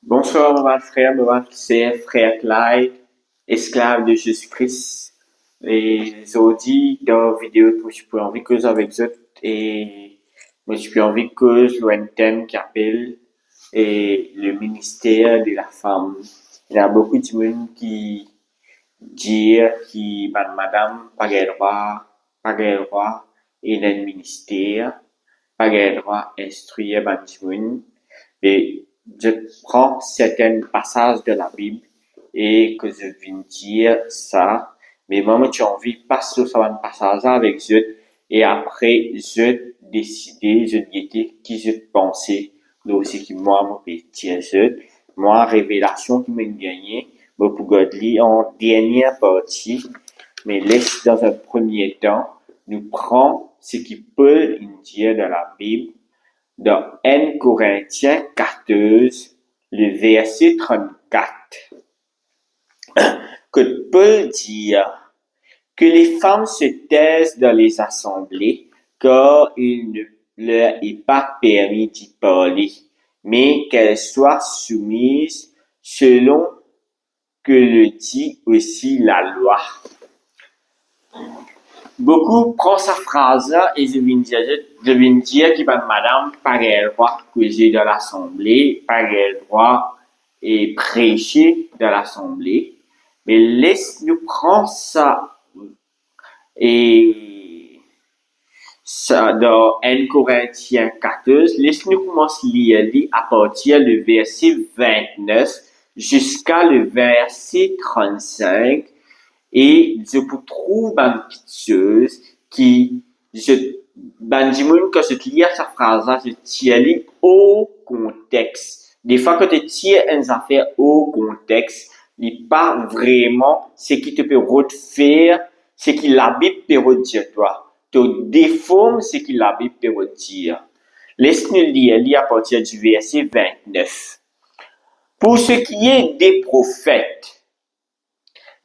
Bonsoir, mon frère, mon c'est frère Clyde, esclave de Jésus-Christ. Et aujourd'hui, dans la vidéo, je peux envie que avec vous et moi, je peux envie que je un thème qui appelle le ministère de la femme. Il y a beaucoup de monde qui dit qui, madame, pas le droit, et dans le ministère, pas le droit instruire, et je prends certains passages de la Bible et que je viens dire ça, mais moi, j'ai envie de passer sur un passage avec eux et après, je décider, je guetter qui je pensais, donc aussi qui moi, me dire moi, révélation qui m'a gagné, moi, pour godly en dernière partie, mais laisse dans un premier temps, nous prend ce qui peut dire de la Bible dans 1 Corinthiens 14, le verset 34, que Paul dit que les femmes se taisent dans les assemblées, car il ne leur est pas permis d'y parler, mais qu'elles soient soumises selon que le dit aussi la loi. Beaucoup prennent sa phrase-là et je viens dire que madame, pas le droit de causer dans l'assemblée, pas le droit et prêcher dans l'assemblée. Mais laisse-nous prendre ça et ça dans 1 Corinthiens 14, laisse-nous commencer à lire à partir du verset 29 jusqu'à le verset 35. Et je peux trouver une petite chose qui, quand je lis cette phrase-là, je tire au contexte. Des fois, quand tu tires une affaire au contexte, il n'est pas vraiment ce qui te peut refaire, ce qui la Bible peut dire toi. Tu déformes ce qui la Bible peut dire. Laisse-nous lire à partir du verset 29. Pour ce qui est des prophètes,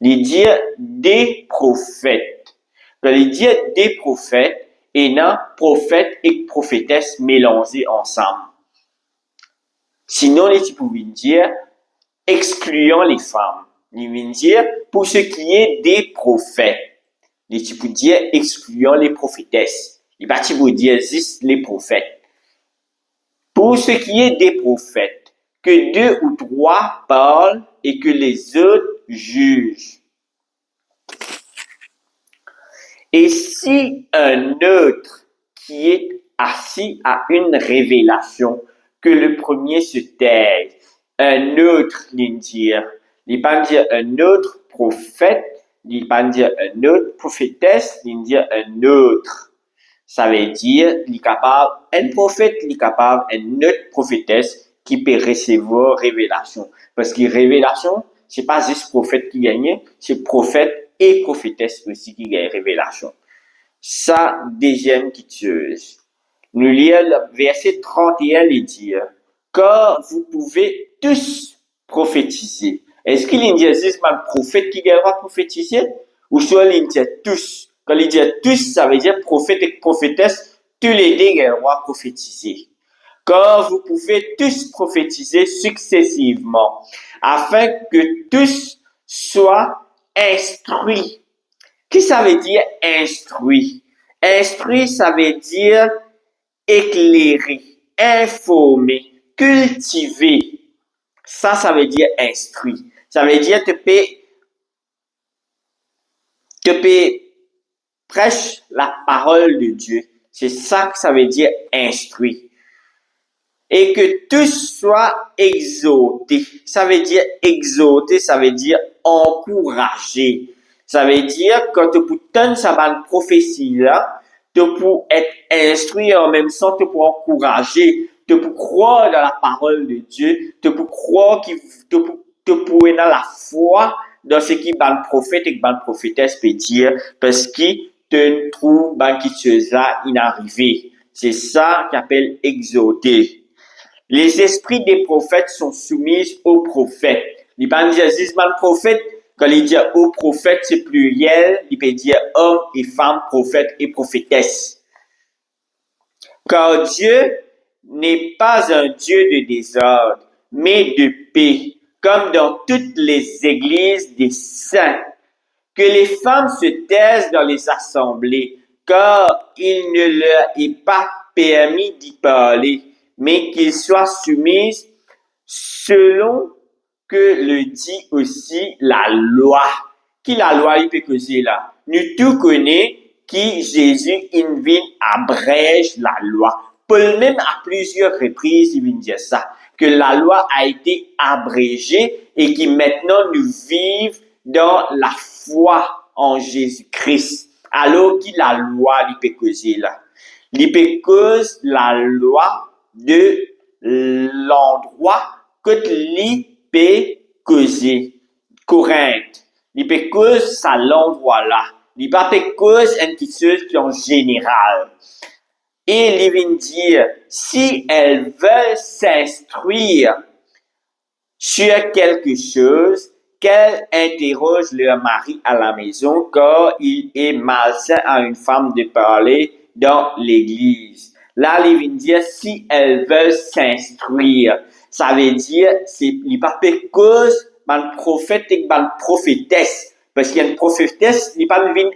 les dire des prophètes. Les dire des prophètes et non prophètes et prophétesses mélangés ensemble. Sinon, les pouvaient dire excluant les femmes. Ils vont dire pour ce qui est des prophètes. Les pouvaient dire excluant les prophétesses. Les partis vont dire juste les prophètes. Pour ce qui est des prophètes, que 2 ou 3 parlent et que les autres jugent. Et si un autre qui est assis à une révélation, que le premier se taise, un autre dire, il pas dire un autre prophète, il pas dire un autre prophétesse, il dire un autre. Ça veut dire, il est capable, un prophète, il est capable, une autre prophétesse qui peut recevoir révélation. Parce que révélation, c'est pas juste prophète qui gagne, c'est prophète et prophétesse aussi qui gagne révélation. Ça, deuxième chose. Nous lisons le verset 31 et dire, car vous pouvez tous prophétiser. Est-ce qu'il y a juste un prophète qui va prophétiser? Ou soit il y a tous? Quand il dit tous, ça veut dire prophète et prophétesse, tous les deux vont prophétiser. Car vous pouvez tous prophétiser successivement, afin que tous soient instruits. Qu'est-ce que ça veut dire instruit? Instruit, ça veut dire éclairer, informer, cultiver. Ça veut dire instruit. Ça veut dire te prêche la parole de Dieu. C'est ça que ça veut dire instruit. Et que tous soient exhortés. Ça veut dire exhorter, ça veut dire encourager. Ça veut dire que tu peux tenir sa bonne prophétie là, tu peux être instruit en même temps, tu peux encourager, tu peux croire dans la parole de Dieu, tu peux croire tu peux dans la foi dans ce qui ban prophète et ban prophétesse peut dire parce qu'il te trouve ban qui chose là inarrivé. C'est ça qu'appelle exhorter. Les esprits des prophètes sont soumis aux prophètes. Il pas dire juste ban prophète. Quand il dit aux prophètes, c'est pluriel, il peut dire hommes et femmes, prophètes et prophétesses. Car Dieu n'est pas un Dieu de désordre, mais de paix, comme dans toutes les églises des saints. Que les femmes se taisent dans les assemblées, car il ne leur est pas permis d'y parler, mais qu'ils soient soumises selon que le dit aussi la loi. Qui la loi il peut causer là? Nous tout connaissons qui Jésus il vient abrège la loi. Paul même à plusieurs reprises il vient dire ça, que la loi a été abrégée et qui maintenant nous vivent dans la foi en Jésus-Christ. Alors qui la loi il peut causer là? Il peut causer la loi de l'endroit que li peut causer. Corinthe. Il peut causer ça l'endroit là. Il pas peut causer une quelque chose qui en général. Et il vient dire, si elles veulent s'instruire sur quelque chose, qu'elles interrogent leur mari à la maison, car il est malsain à une femme de parler dans l'église. Là, il vient dire, si elles veulent s'instruire, ça veut dire, il pas fait cause, ban prophète et ban prophétesse. Parce qu'il y a une prophétesse, il pas venir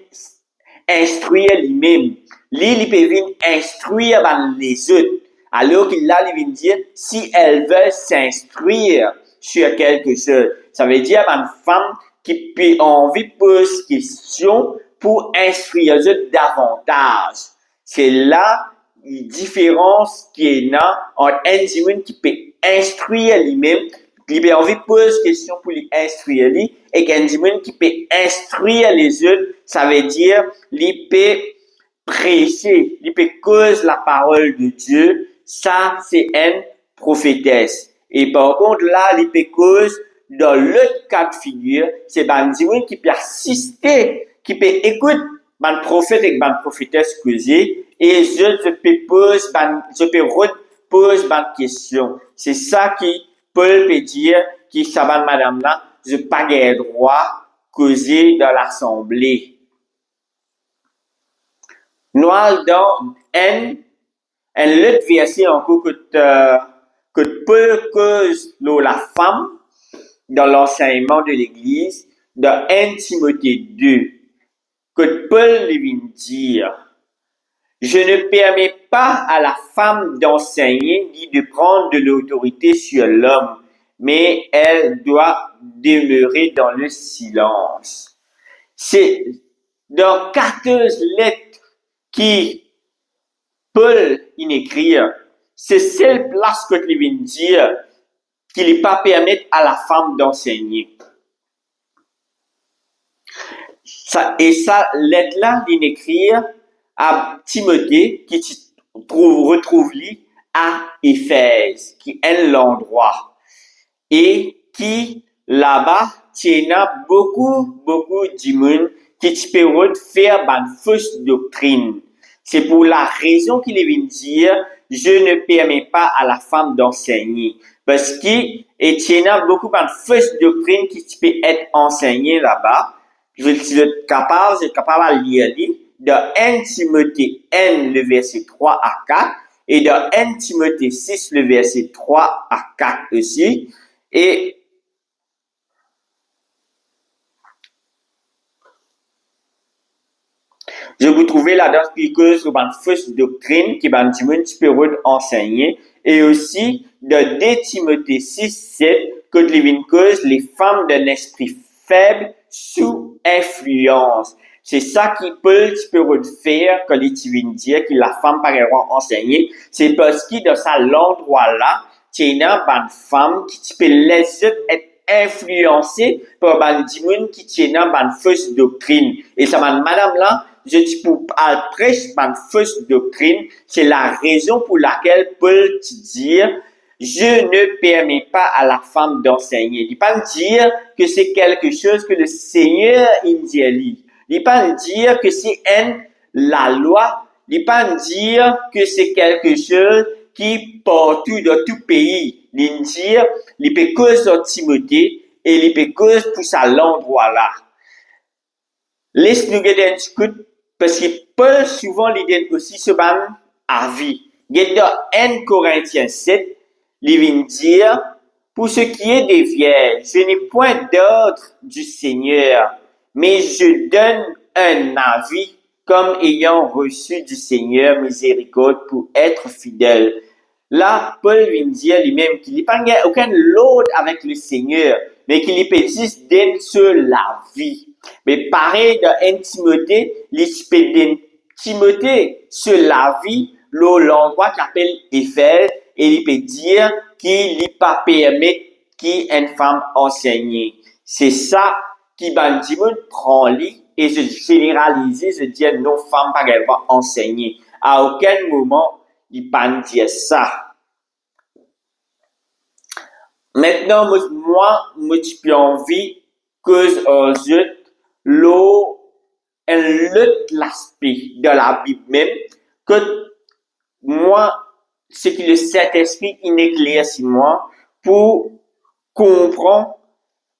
instruire lui-même. Il peut venir instruire les autres. Alors qu'il là, il vient dire, si elles veulent s'instruire sur quelque chose, ça veut dire une femme qui peut envie de poser question pour instruire les autres davantage. C'est là la différence qui est là entre un individu qui peut instruire lui-même, qui peut envie de poser question pour lui instruire lui, et qu'un individu qui peut instruire les autres, ça veut dire il peut prêcher, il peut causer la parole de Dieu. Ça, c'est une prophétesse. Et par contre, là, il peut cause, dans l'autre cas de figure, c'est un individu qui peut assister, qui peut écouter un prophète et une prophétesse causer, et je peux poser une question. C'est ça qui Paul peut dire, qui ça va madame là, je pas le droit causer dans l'assemblée. Nous dans un autre verset encore que Paul cause la femme dans l'enseignement de l'Église, dans 1 Timothée 2, que Paul vient dire, je ne permets pas à la femme d'enseigner ni de prendre de l'autorité sur l'homme, mais elle doit demeurer dans le silence. C'est dans 14 lettres qui Paul écrit, c'est celle place que il vient dire qu'il n'est pas permis à la femme d'enseigner. Et ça, lettre-là, il écrit à Timothée, qui retrouve lui à Éphèse, qui est l'endroit. Et qui, là-bas, tient beaucoup de monde qui peut faire une fausse doctrine. C'est pour la raison qu'il vient dire, je ne permets pas à la femme d'enseigner. Parce qu'il y a beaucoup de fausses doctrines qui peut être enseignées là-bas. Je suis capable de lire dans 1 Timothée 1, le verset 3 à 4, et dans 1 Timothée 6, le verset 3 à 4 aussi. Et je vous trouvais là-dedans qui cause sur une fausse doctrine qui va peut enseigner. Et aussi, dans 2 Timothée 6, 7, que les cause les femmes d'un esprit faible sous influence. C'est ça qui peut faire quand les divines dire que la femme paraîtra enseigner. C'est parce que dans ça l'endroit là, il y a une femme qui peut laisser être influencée par une divine qui tient une fausse doctrine. Et ça, madame là, je dis pour prêcher une fausse doctrine, c'est la raison pour laquelle Paul dit je ne permets pas à la femme d'enseigner. Il ne pas dire que c'est quelque chose que le Seigneur il dit. Il ne pas dire que c'est la loi. Il ne pas dire que c'est quelque chose qui partout dans tout pays. Il dit, il peut cause dans Timothée et il peut cause pour ça l'endroit là. Laisse-nous garder un coup parce que Paul souvent il donne aussi ce avis. Dans 1 Corinthiens 7, il vient dire, Pour ce qui est des vierges, je n'ai point d'ordre du Seigneur, mais je donne un avis comme ayant reçu du Seigneur miséricorde pour être fidèle. Là, Paul vient dire lui-même qu'il n'y a pas aucun l'ordre avec le Seigneur, mais qu'il y peut juste donner sur la vie. Mais pareil dans 1 Timothée, il peut donner Timothée sur la vie, l'endroit qu'il appelle Éphèse, et il peut dire qu'il n'est pas permis qu'une femme enseigne. C'est ça qui ben dit prend lui et je généralise, je dis non femme pas qu'elle va enseigner. À aucun moment il pas dire ça. Maintenant moi j'ai plus envie que l'eau un autre aspect de la Bible même que moi ce que le Saint-Esprit éclaircit moi pour comprendre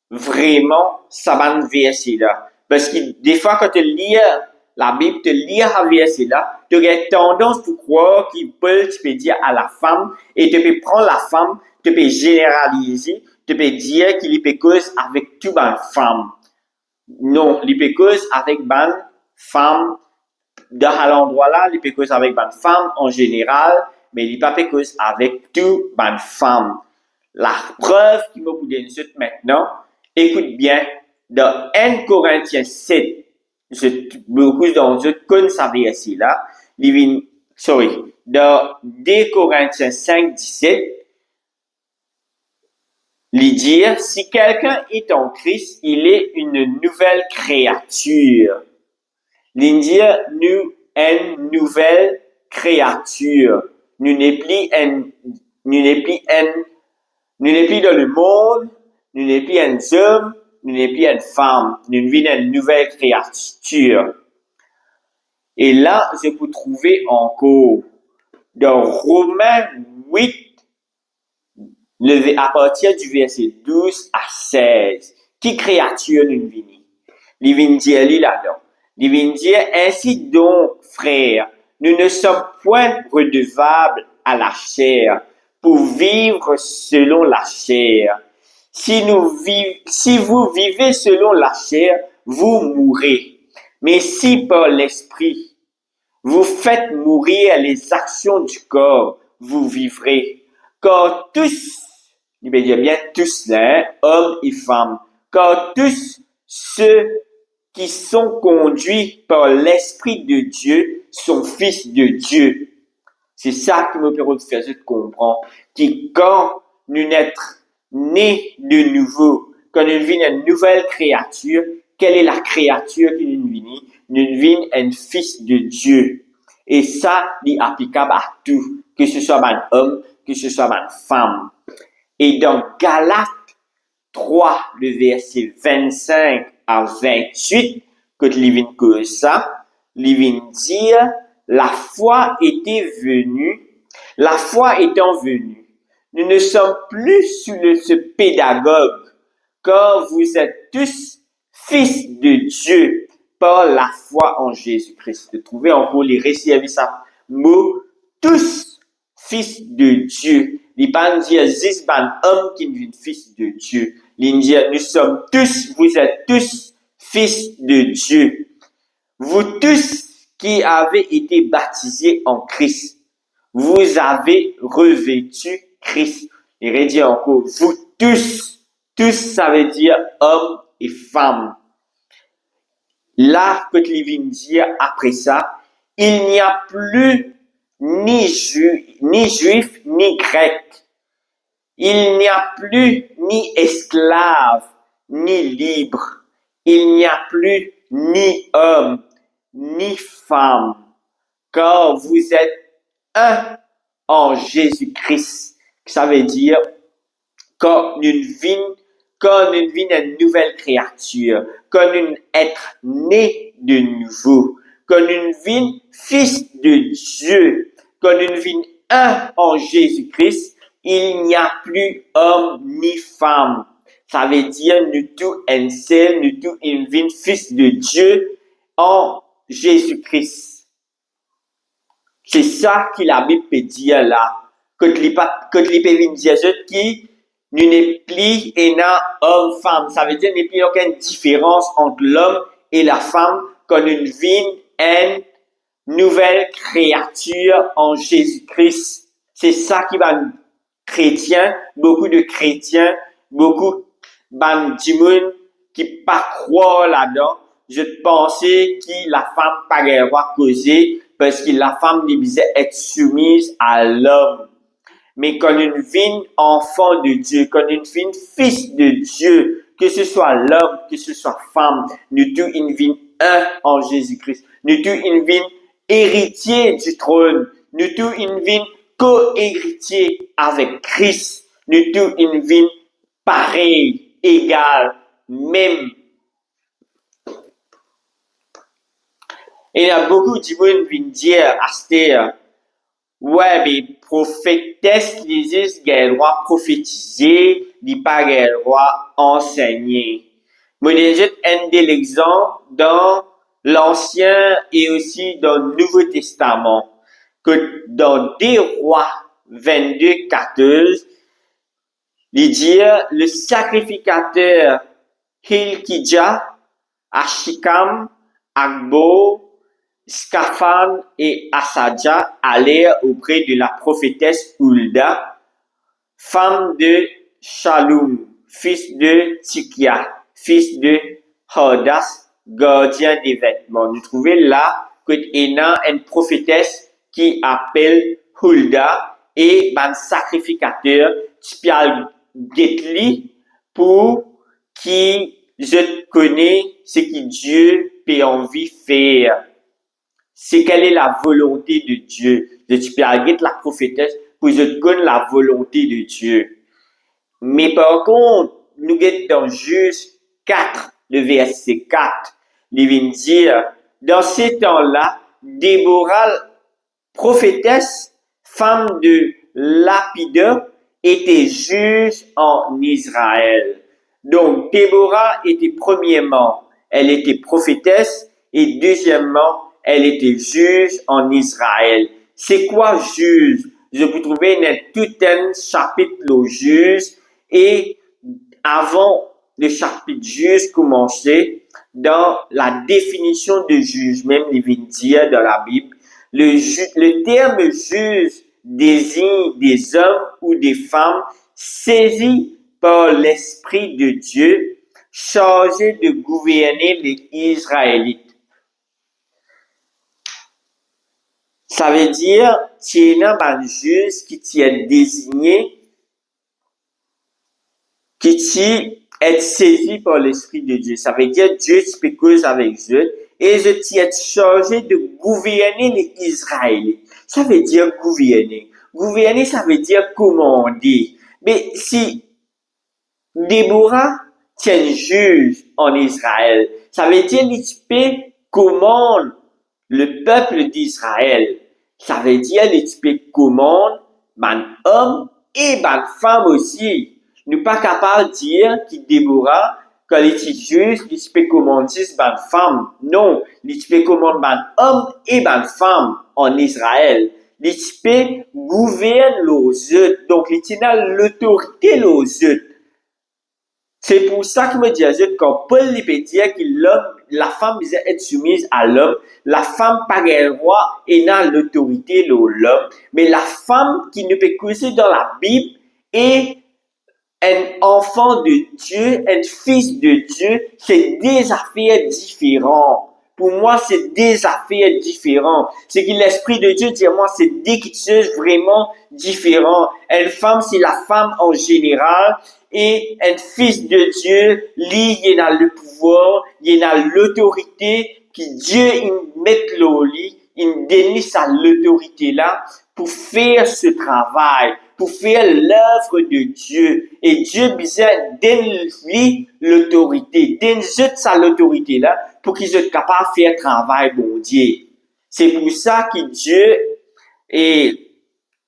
vraiment ça va verset là. Parce que des fois, quand tu lis la Bible, tu lis un verset là, tu as tendance pour croire qu'il peut, tu peux dire à la femme, et tu peux prendre la femme, tu peux généraliser, tu peux dire qu'il peut cause avec toute une femme. Non, il peut cause avec une femme dans l'endroit là, il peut cause avec une femme en général, mais il peut pas cause avec toute une femme. La preuve qui me vous donne maintenant, écoute bien, dans 1 Corinthiens 7, beaucoup d'entre vous connaissent ça verset là, dans 2 Corinthiens 5, 17, il dit, si quelqu'un est en Christ, il est une nouvelle créature. Il dit, nous, une nouvelle créature. Nous n'est plus dans le monde, nous n'est plus un homme, nous n'est plus une femme, nous sommes une nouvelle créature. Et là, je peux trouver encore dans Romains 8, à partir du verset 12 à 16, qui créature nous sommes? Il vient dire là-dedans. Il vient dire, ainsi donc, frères, nous ne sommes point redevables à la chair, pour vivre selon la chair. Si vous vivez selon la chair, vous mourrez. Mais si par l'esprit, vous faites mourir les actions du corps, vous vivrez. Car tous, il veut dire bien tous, là, hommes et femmes, car tous ceux qui sont conduits par l'Esprit de Dieu sont fils de Dieu. C'est ça que me permet de faire comprendre. Que quand nous sommes nés de nouveau, quand nous devenons une nouvelle créature, quelle est la créature que nous devenons? Nous devenons un fils de Dieu. Et ça est applicable à tout, que ce soit un homme, que ce soit une femme. Et dans Galates 3, le verset 25 à 28, que l'ivine que ça, l'ivine dire, la foi étant venue, nous ne sommes plus sous ce pédagogue, car vous êtes tous fils de Dieu par la foi en Jésus-Christ. De trouver encore les récits avec ça mot, tous fils de Dieu. Il pas dire zis ban homme qui devient fils de Dieu. Il dit vous êtes tous fils de Dieu. Vous tous qui avez été baptisés en Christ, vous avez revêtu Christ. Il redit encore, vous tous, ça veut dire hommes et femmes. Là, que tu viens dire après ça, il n'y a plus ni juif, ni grec. Il n'y a plus ni esclave, ni libre. Il n'y a plus ni homme, ni femme. Car vous êtes un en Jésus-Christ. Ça veut dire, quand nous vîmes une nouvelle créature, quand nous être nés de nouveau, quand nous vîmes fils de Dieu, quand nous vîmes un en Jésus-Christ, il n'y a plus homme ni femme. Ça veut dire, nous tous un seul, nous tous une vîmes fils de Dieu en Jésus-Christ. C'est ça que la Bible peut dire là. Que tu peux dire qui nous n'est plus un homme-femme. Ça veut dire qu'il n'y a plus aucune différence entre l'homme et la femme quand nous vivons une nouvelle créature en Jésus-Christ. C'est ça qui va nous chrétiens, beaucoup de chrétiens, beaucoup de monde qui pas croire là-dedans. Je pensais que la femme pas avoir causé parce que la femme devait être soumise à l'homme. Mais quand une vient enfant de Dieu, quand une vient fils de Dieu, que ce soit l'homme, que ce soit femme, nous tous une vie un en Jésus-Christ. Nous tous une vie héritier du trône. Nous tous une vie co-héritier avec Christ. Nous tous une vie pareil, égal, même. Et il y a beaucoup de gens qui viennent dire à Esther, ouais, mais prophétesse, les qu'elle doit prophétiser, n'est pas qu'elle doit enseigner. Moi, déjà, un de l'exemple dans l'Ancien et aussi dans le Nouveau Testament, que dans des rois 22, 14, il dit, le sacrificateur Hilkidja, Ashikam, Agbo, Scaphan et Asadja allèrent auprès de la prophétesse Hulda, femme de Shaloum, fils de Tikia, fils de Hodas, gardien des vêtements. Nous trouvons là que y a une prophétesse qui appelle Hulda et un sacrificateur Tipial Getli pour qui je connais ce que Dieu peut envie faire. C'est quelle est la volonté de Dieu. Je peux regarder la prophétesse pour je connais la volonté de Dieu. Mais par contre, nous sommes dans Juge 4, le verset 4. Il vient dire, dans ces temps-là, Déborah, prophétesse, femme de Lapida, était juge en Israël. Donc, Déborah était premièrement, elle était prophétesse, et deuxièmement, elle était juge en Israël. C'est quoi juge? Je peux trouver tout un chapitre au juge et avant le chapitre juge commencer, dans la définition de juge, même il vient dire dans la Bible, le terme juge désigne des hommes ou des femmes saisis par l'Esprit de Dieu, chargés de gouverner les Israélites. Ça veut dire, tu es un juge qui t'est désigné, qui t'est saisi par l'Esprit de Dieu. Ça veut dire, Dieu te cause avec Dieu, et je t'ai chargé de gouverner les Israélites. Ça veut dire gouverner. Gouverner, ça veut dire commander. Mais si Déborah tient juge en Israël, ça veut dire qu'il commande le peuple d'Israël. Ça veut dire qu'il commande man homme et man femme aussi. Nous pas capable de dire que Déborah, quand il est juge, il peut commander man femme. Non, il peut commander man homme et man femme en Israël. Il peut gouverner les autres. Donc, il a l'autorité les autres. C'est pour ça que me dit quand Paul peut dire que l'homme, la femme doit être soumise à l'homme, la femme par le roi et n'a l'autorité de l'homme, mais la femme qui ne peut causer dans la Bible est un enfant de Dieu, un fils de Dieu, c'est des affaires différentes. Pour moi, c'est des affaires différentes. C'est que l'Esprit de Dieu dit à moi, c'est des choses vraiment différentes. Une femme, c'est la femme en général. Et un fils de Dieu, lui, il a le pouvoir, il a l'autorité, que Dieu, il met le lit, il donne sa l'autorité là pour faire ce travail, pour faire l'œuvre de Dieu. Et Dieu, besoin donne-lui l'autorité, donne sa l'autorité là pour qu'il soit capable de faire travail, bon Dieu. C'est pour ça que Dieu est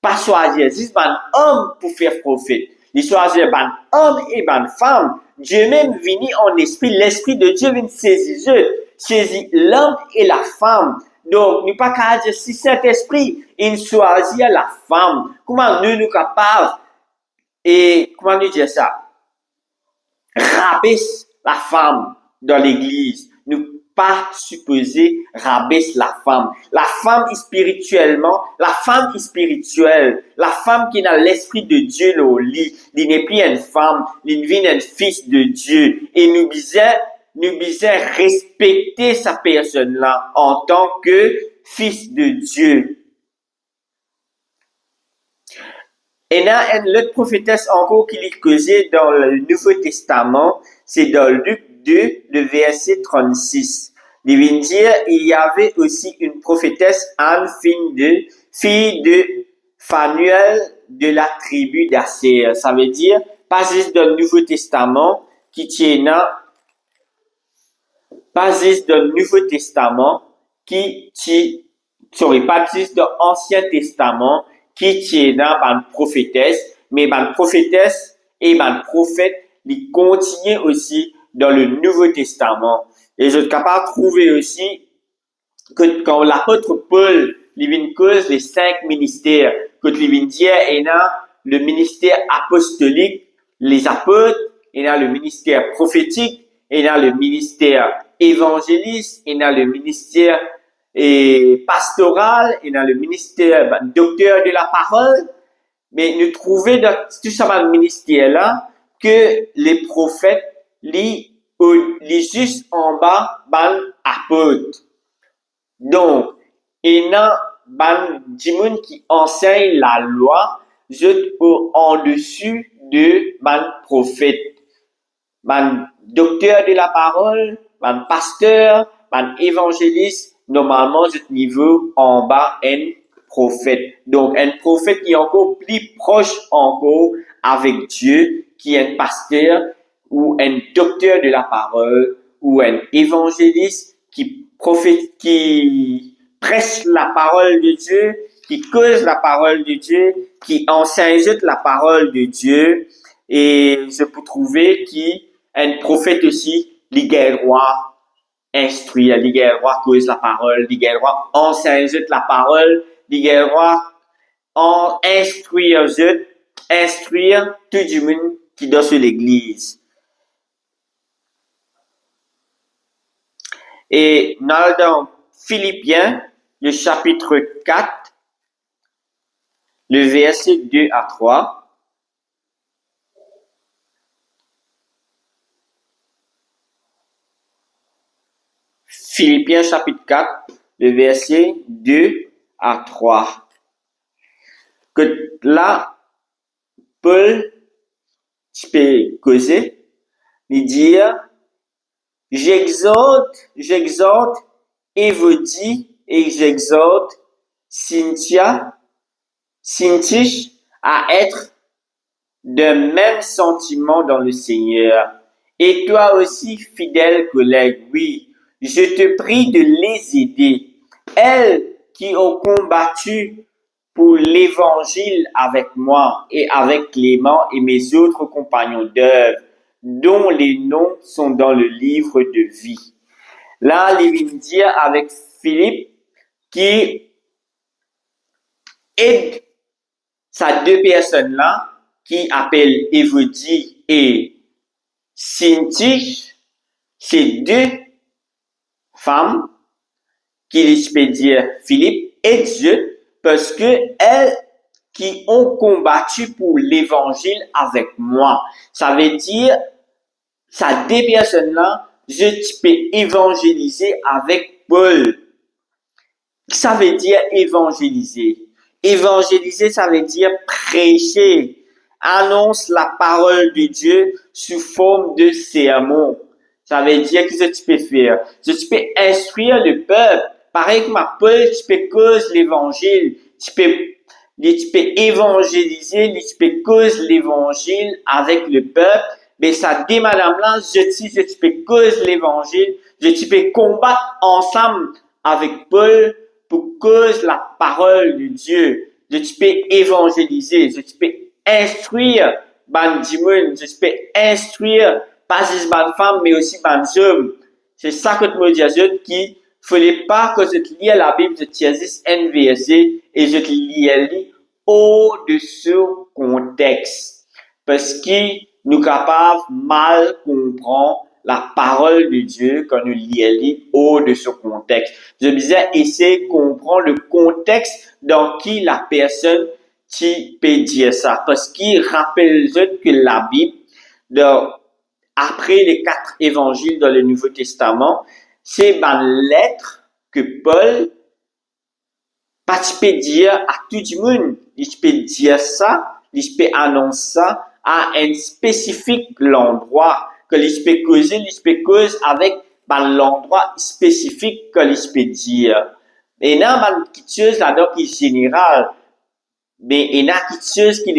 pas choisi un homme pour faire prophète. Il choisit un homme et une femme. Dieu même vient en esprit. L'esprit de Dieu vient saisir eux. Saisir l'homme et la femme. Donc, nous pas qu'à dire si cet esprit, il choisit la femme. Comment nous capables et comment nous dire ça, rabaisse la femme dans l'église. Nous pas supposé rabaisse la femme. La femme spirituellement, la femme spirituelle, la femme qui a l'esprit de Dieu au lit, il n'est plus une femme, il devient un fils de Dieu. Et nous besoin respecter sa personne-là en tant que fils de Dieu. Et là, une autre prophétesse encore qui est causée dans le Nouveau Testament, c'est dans Luc 2, le verset 36. Il vient dire, il y avait aussi une prophétesse Anne, fille de Phanuel de la tribu d'Asser. Ça veut dire, pas juste dans le Nouveau Testament, qui tient pas juste dans le Nouveau Testament, pas juste dans l'Ancien Testament, qui tient dans une prophétesse, mais une prophétesse et une prophète, ils continuent aussi dans le Nouveau Testament. Et je suis capable de trouver aussi que quand l'apôtre Paul, il vient cause les 5 ministères, que il vient dire, il y a le ministère apostolique, les apôtres, il y a le ministère prophétique, il y a le ministère évangéliste, il y a le ministère pastoral, il y a le ministère docteur de la parole, mais nous trouvons dans tout ce ministère-là que les prophètes lisent juste en bas ban apôtres. Donc, il y a des gens qui enseignent la loi juste en dessus de ban prophète. Ban docteur de la parole, ban pasteur, ban évangéliste, normalement, ce niveau en bas, un prophète. Donc, un prophète qui est encore plus proche encore avec Dieu, qui est un pasteur ou un docteur de la parole ou un évangéliste qui prêche la parole de Dieu, qui cause la parole de Dieu, qui enseigne la parole de Dieu. Et je peux trouver qu'un prophète aussi, il a le droit instruire, il a le droit cause la parole, il a le droit enseigner la parole, il a le droit instruire tout le monde qui est dans l'église. Et dans Philippiens, le chapitre 4, le verset 2 à 3, Philippiens chapitre 4, le verset 2 à 3. Que là, Paul, tu peux causer, lui dire, j'exhorte Évodie et j'exhorte Syntyche à être de même sentiment dans le Seigneur. Et toi aussi, fidèle collègue, oui, je te prie de les aider. Elles qui ont combattu pour l'évangile avec moi et avec Clément et mes autres compagnons d'œuvre, dont les noms sont dans le livre de vie. Là, il vient dire avec Philippe qui aide ces deux personnes-là qui appellent Évodie et Syntyche, ces deux femmes qui je peux dire Philippe et Dieu parce que elles qui ont combattu pour l'évangile avec moi. Ça veut dire ces deux personnes-là je peux évangéliser avec Paul. Ça veut dire évangéliser. Évangéliser, ça veut dire prêcher. Annonce la parole de Dieu sous forme de sermon. Ça veut dire que tu peux faire. Tu peux instruire le peuple. Pareil comme Paul, tu peux causer l'évangile. Tu peux évangéliser, tu peux causer l'évangile avec le peuple. Mais ça dit, madame-là, je peux causer l'évangile, je peux combattre ensemble avec Paul pour cause la parole de Dieu. Je peux évangéliser, je peux instruire ban dimoun, je peux instruire pas juste ban femme, mais aussi ban hommes. C'est ça que je me dis qui fallait pas que je te lis la Bible, je tiens juste un verset et je te lis au-dessus contexte. parce qu'il nous capable mal comprendre la parole de Dieu quand nous lisons hors de ce contexte. Je disais, essayer de comprendre le contexte dans qui la personne qui peut dire ça. Parce qu'il rappelle que la Bible, après les 4 évangiles dans le Nouveau Testament, c'est une lettre que Paul pas peut dire à tout le monde. Il peut dire ça, il peut annoncer ça à un spécifique endroit que il peut causer avec l'endroit spécifique que il peut dire. Et il y a quelque chose là-dedans qui est général, mais il y a quelque chose qui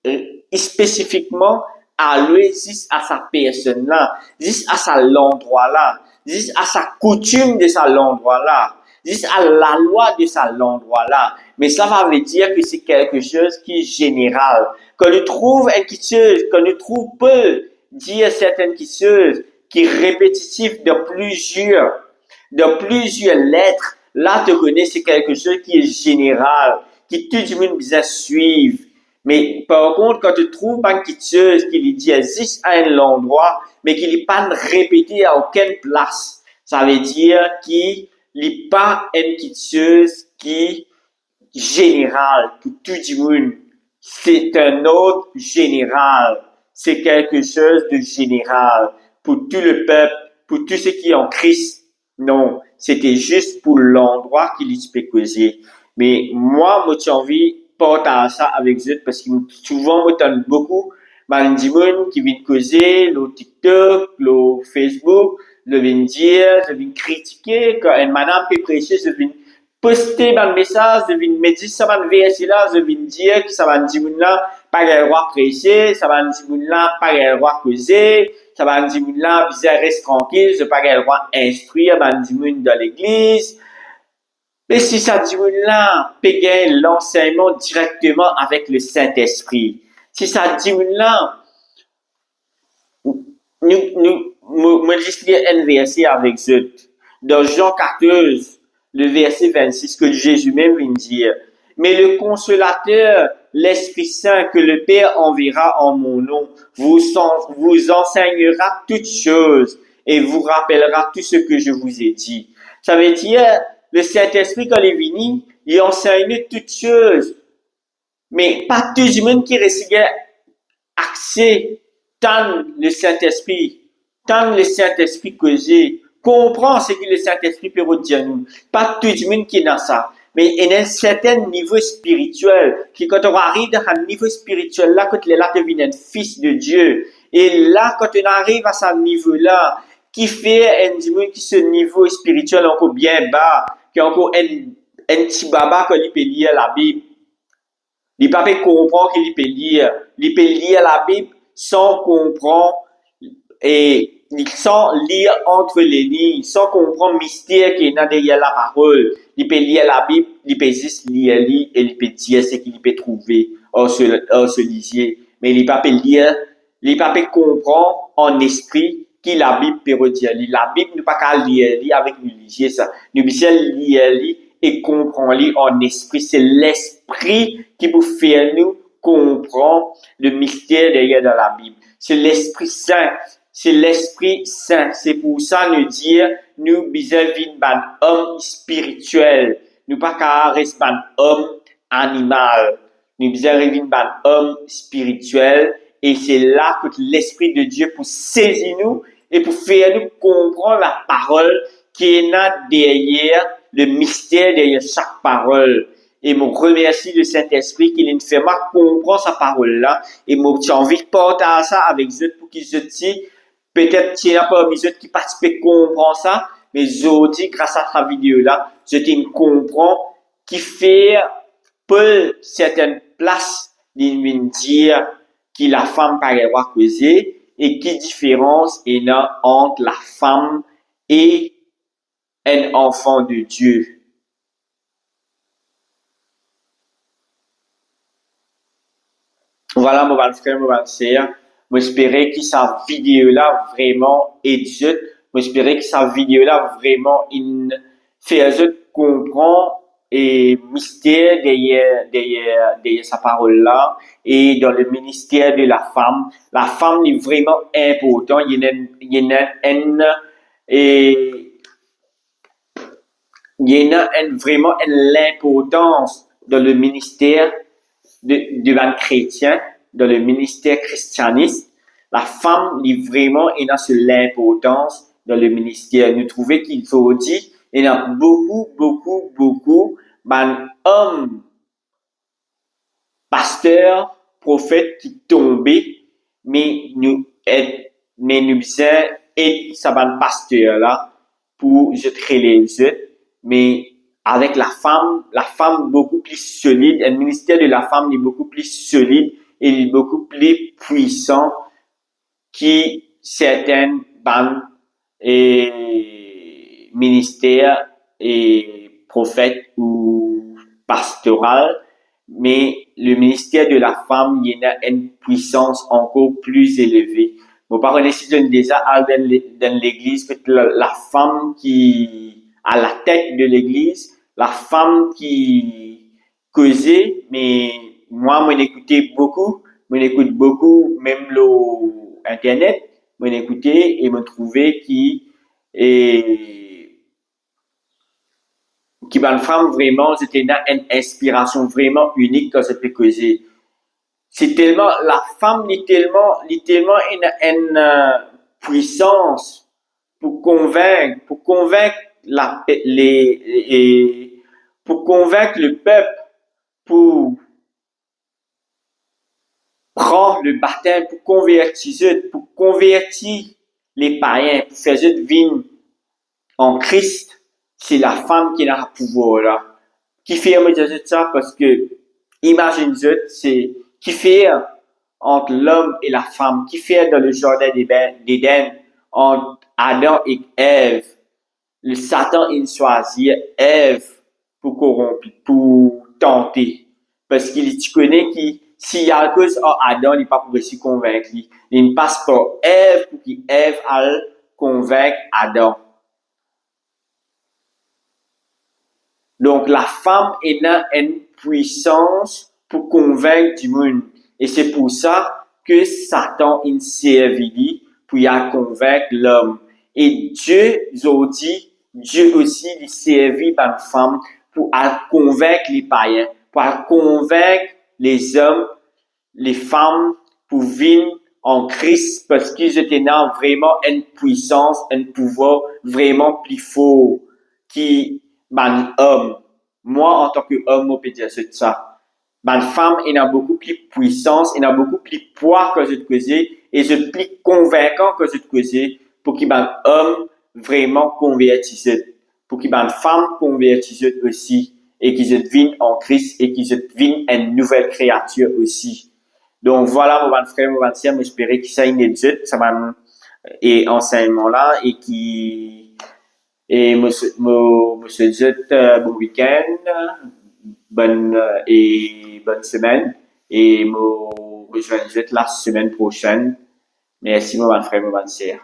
est spécifiquement alloué juste à sa personne là, juste à sa l'endroit là, juste à sa coutume de sa l'endroit là, juste à la loi de sa l'endroit là. Mais ça veut dire que c'est quelque chose qui est général. Quand nous trouvons quelque chose, quand nous trouvons Paul dire certaines choses qui est répétitif de plusieurs lettres, là tu connais c'est quelque chose qui est général, qui tout le monde besoin suivre. Mais par contre, quand tu trouves quelque chose qui dit juste à un endroit, mais qui n'est pas répété à aucune place, ça veut dire qu'il n'est pas une chose qui est générale pour tout le monde. C'est un autre général. C'est quelque chose de général pour tout le peuple, pour tous ceux qui sont en Christ. Non, c'était juste pour l'endroit qu'il peut causer. Mais moi j'ai envie de partager ça avec eux parce que souvent, moi, j'entends beaucoup des gens qui viennent causer, le TikTok, le Facebook, je viens dire, je viens critiquer, quand une madame peut prêcher, je viens poster un message, je viens me dire, ça va me verser là, je viens dire que ça va me dire là, pas le droit prêcher, ça va me dire là, pas le droit causer, ça va me dire là, bizarre, reste tranquille, je pas le droit instruire, dans l'église. Mais si ça dit là, payer l'enseignement directement avec le Saint-Esprit. Si ça dit là, moi, je un verset avec eux. Dans Jean 14, le verset 26, que Jésus même vient dire. Mais le consolateur, l'Esprit Saint que le Père enverra en mon nom, vous enseignera toutes choses et vous rappellera tout ce que je vous ai dit. Ça veut dire, le Saint-Esprit, quand il est venu, il enseigne toutes choses. Mais pas tout le monde qui reçoit accès tant le Saint-Esprit, causé, comprend ce que le Saint-Esprit peut dire nous. Pas tout le monde qui est dans ça. Mais il y a un certain niveau spirituel, qui quand on arrive à un niveau spirituel là, quand il est là, devient un fils de Dieu. Et là, quand on arrive à ce niveau-là, qui fait un monde qui ce niveau spirituel encore bien bas, qui est encore un petit baba quand il peut lire la Bible. Il ne peut pas comprendre qu'il peut lire. Il peut lire la Bible sans comprendre et sans lire entre les lignes, sans comprendre le mystère qui est derrière la parole. Il peut lire la Bible, il peut juste lire et il peut dire ce qu'il peut trouver en ce lisier. Mais il ne peut pas lire, il ne peut pas comprendre en esprit qui la Bible peut redire. La Bible ne peut pas lire avec le lisier ça. Nous pouvons lire et comprendre en esprit. C'est l'esprit qui peut faire nous comprendre le mystère derrière dans la Bible. C'est l'Esprit Saint. C'est l'Esprit Saint. C'est pour ça nous dire, nous besoin d'un homme spirituel. Nous pas qu'à rester un homme animal. Nous besoin d'un homme spirituel. Et c'est là que l'Esprit de Dieu peut saisir nous et pour faire nous comprendre la parole qui est là derrière le mystère derrière chaque parole. Et je remercie le Saint-Esprit qui nous fait comprendre sa parole-là. Et j'ai envie de partager ça avec eux pour qu'ils se disent, peut-être qu'il y a parmi eux qui participent à comprendre ça, mais je dis, grâce à sa vidéo-là, je comprends qui fait pour certaines places, il vient dire que la femme par le droit causer et quelle différence il y a entre la femme et un enfant de Dieu. Voilà, mon frère, mon sœur. J'espère que cette vidéo-là vraiment édite. J'espère que cette vidéo-là vraiment fait comprendre et mystère derrière sa parole-là. Et dans le ministère de la femme est vraiment importante. Et, vraiment l'importance dans le ministère devant le chrétien, dans le ministère christianiste. La femme est vraiment et dans l'importance dans le ministère. Nous trouvons qu'il faut dire, il y a beaucoup d'hommes, pasteurs, prophètes qui tombaient, mais nous faisons et ça va le pasteur là pour jeter les autres, mais avec la femme beaucoup plus solide, le ministère de la femme est beaucoup plus solide et beaucoup plus puissant que certaines bandes et ministères et prophètes ou pastorales, mais le ministère de la femme, il y a une puissance encore plus élevée. Mon parents ici donne déjà dans l'église que la femme qui à la tête de l'église, la femme qui causait, mais moi m'écoute beaucoup, même internet, m'écouter et me trouver qui va une femme vraiment, c'était une inspiration vraiment unique quand c'était causé. C'est tellement, la femme littéralement une puissance pour convaincre pour convaincre le peuple, pour prendre le baptême, pour convertir les païens, pour faire eux vivre en Christ. C'est la femme qui a le pouvoir là. Qui fait ça parce que, imagine c'est qui fait entre l'homme et la femme, qui fait dans le jardin d'Éden entre Adam et Ève. Le Satan, il choisit Ève pour corrompre, pour tenter. Parce qu'il tu connais qui, s'il y a cause à Adam, il n'est pas pour se convaincre. Il ne passe par Ève pour qu'Ève aille convaincre Adam. Donc, la femme a une puissance pour convaincre du monde. Et c'est pour ça que Satan il servi pour y convaincre l'homme. Et Dieu aussi il servi par une femme pour convaincre les païens, pour convaincre les hommes, les femmes pour vivre en Christ parce qu'ils étaient dans vraiment une puissance, un pouvoir vraiment plus fort qui homme. Moi, en tant qu'homme, je peux dire ça. Ma femme, elle a beaucoup plus de puissance, elle a beaucoup plus de poids que je te faisais, et je suis plus convaincant que je te faisais pour qu'il y ait un homme vraiment convertisse, pour qu'il y ait une femme convertisse aussi, et qu'ils deviennent en Christ, et qu'ils deviennent une nouvelle créature aussi. Donc voilà, mon frère, mon sœur, j'espère que ça une étude, ça va, et enseignement là, et moi, je souhaite bon week-end, bonne semaine. Et moi, je vais la semaine prochaine. Merci, mon frère, mon sœur.